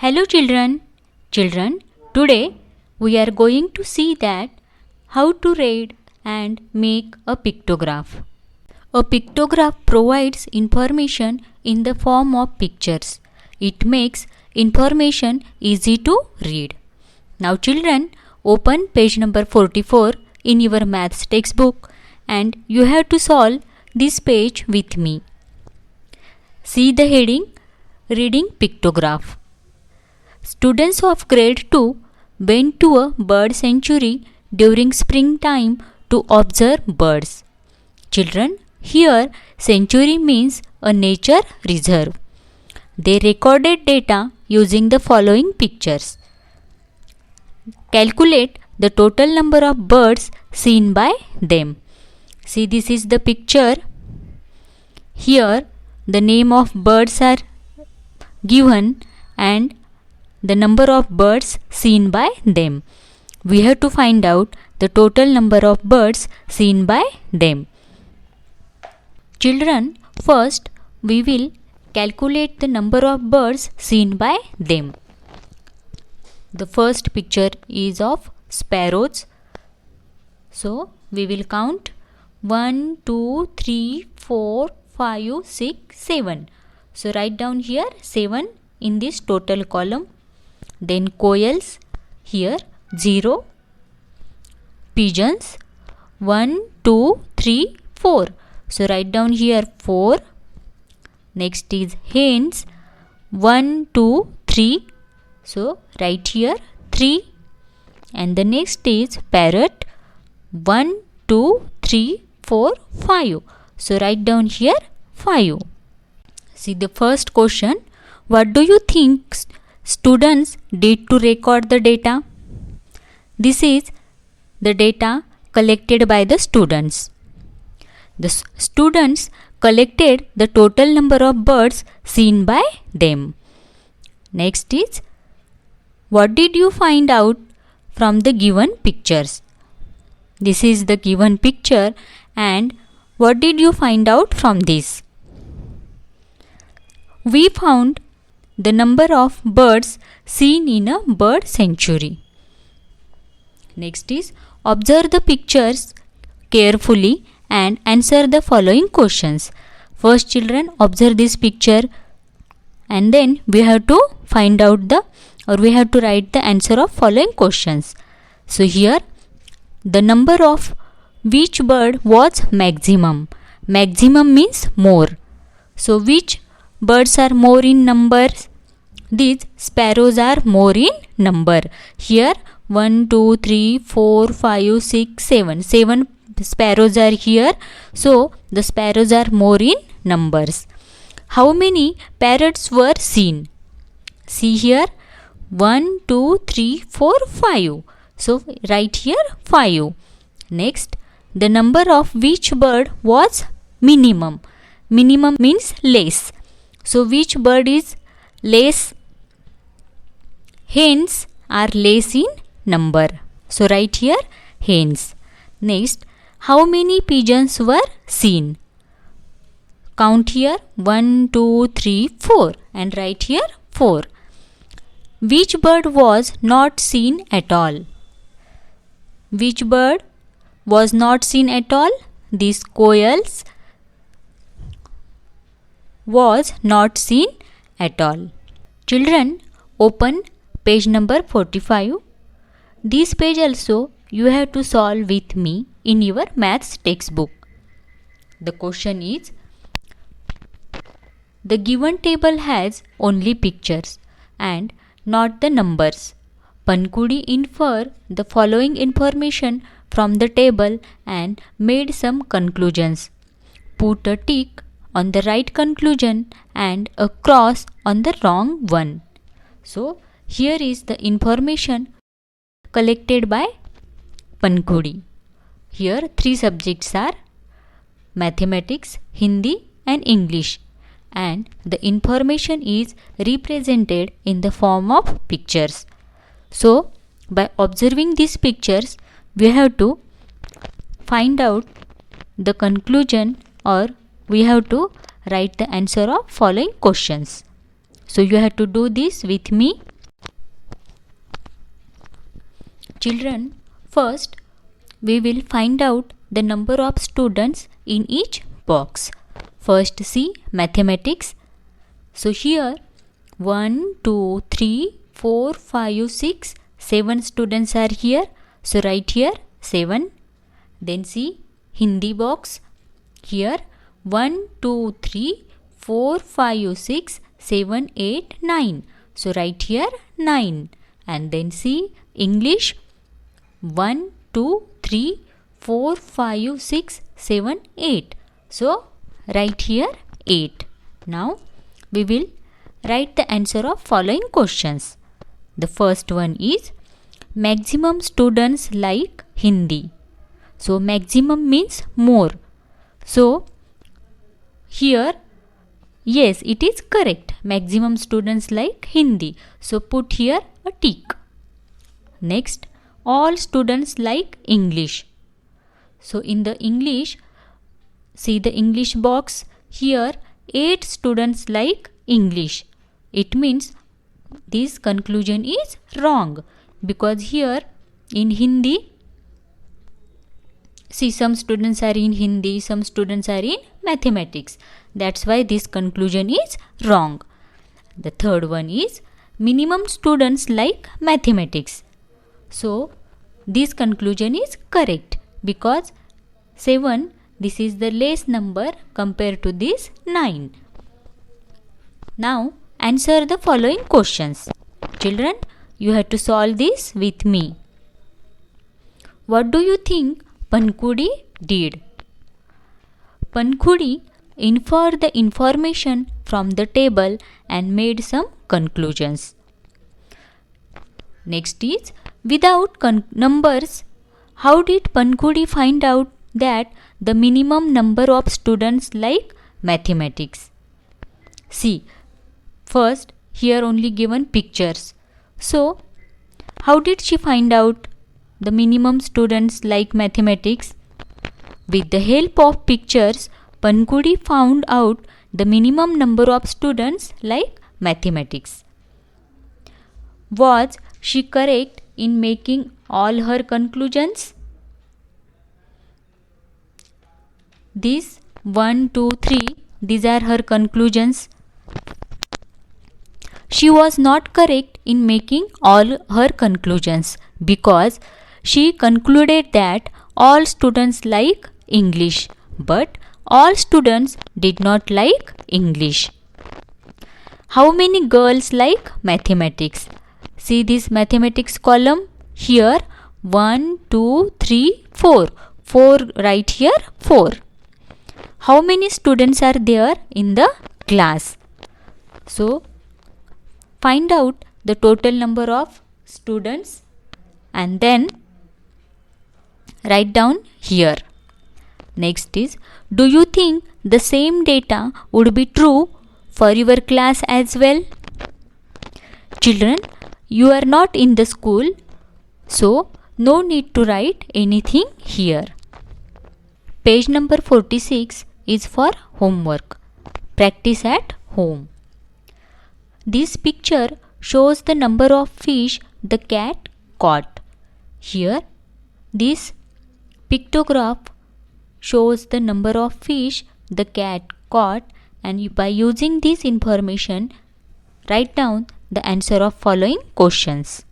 Hello children. Children, today we are going to see that how to read and make a pictograph. A pictograph provides information in the form of pictures. It makes information easy to read. Now children, open page number 44 in your maths textbook and you have to solve this page with me. See the heading, Reading Pictograph. Students of grade 2 went to a bird sanctuary during springtime to observe birds. Children, here sanctuary means a nature reserve. They recorded data using the following pictures. Calculate the total number of birds seen by them. See, this is the picture. Here the name of birds are given and the number of birds seen by them. We have to find out the total number of birds seen by them. Children, first we will calculate the number of birds seen by them. The first picture is of sparrows. So we will count 1, 2, 3, 4, 5, 6, 7. So write down here 7 in this total column. Then quails, here 0. Pigeons 1, 2, 3, 4. So write down here 4. Next is hens 1, 2, 3. So write here 3. And the next is parrot 1, 2, 3, 4, 5. So write down here 5. See the first question. What do you think students did to record the data? This is the data collected by the students. The students collected the total number of birds seen by them. Next is, what did you find out from the given pictures? This is the given picture and what did you find out from this? We found the number of birds seen in a bird sanctuary. Next is, observe the pictures carefully and answer the following questions. First children, observe this picture and then we have to find out we have to write the answer of following questions. So here the number of which bird was maximum. Maximum means more. So which birds are more in numbers? These sparrows are more in number. Here 1, 2, 3, 4, 5, 6, 7. 7 sparrows are here. So the sparrows are more in numbers. How many parrots were seen? See here 1, 2, 3, 4, 5. So write here 5. Next, the number of which bird was minimum. Minimum means less. So which bird is less? Hens are less in number. So write here hens. Next, how many pigeons were seen? Count here 1, 2, 3, 4 and write here 4. Which bird was not seen at all? Which bird was not seen at all? These quails was not seen at all. Children, open page number 45. This page also you have to solve with me in your maths textbook. The question is, the given table has only pictures and not the numbers. Pankudi infer the following information from the table and made some conclusions. Put a tick on the right conclusion and a cross on the wrong one. So here is the information collected by Pankudi. Here 3 subjects are mathematics, Hindi and English, and the information is represented in the form of pictures. So by observing these pictures we have to find out the conclusion or we have to write the answer of following questions. So you have to do this with me. Children, first we will find out the number of students in each box. First see mathematics. So here 1, 2, 3, 4, 5, 6, 7 students are here. So write here 7. Then see Hindi box. Here 1, 2, 3, 4, 5, 6, 7, 8, 9. So write here 9. And then see English 1, 2, 3, 4, 5, 6, 7, 8. So write here 8. Now we will write the answer of following questions. The first one is maximum students like Hindi. So maximum means more. So here, yes, it is correct. Maximum students like Hindi. So put here a tick. Next, all students like English. So in the English, see the English box. Here 8 students like English. It means this conclusion is wrong, because here in Hindi, see, some students are in Hindi, some students are in mathematics. That's why this conclusion is wrong. The third one is minimum students like mathematics. So this conclusion is correct, because 7, this is the less number compared to this 9. Now answer the following questions. Children, you have to solve this with me. What do you think Pankhudi did? Pankhudi inferred the information from the table and made some conclusions. Next is, without numbers, how did Pankhudi find out that the minimum number of students like mathematics? See, first here only given pictures. So how did she find out the minimum students like mathematics? With the help of pictures, Pankhudi found out the minimum number of students like mathematics. Was she correct in making all her conclusions? These 1, 2, 3, these are her conclusions. She was not correct in making all her conclusions, because she concluded that all students like English, but all students did not like English. How many girls like mathematics? See this mathematics column here, 1, 2, 3, 4. 4 right here, 4. How many students are there in the class? So find out the total number of students and then write down here. Next is, do you think the same data would be true for your class as well? Children, you are not in the school, so no need to write anything here. Page number 46 is for homework. Practice at home. This picture shows the number of fish the cat caught. Here, this pictograph shows the number of fish the cat caught, and by using this information, write down the answer of following questions.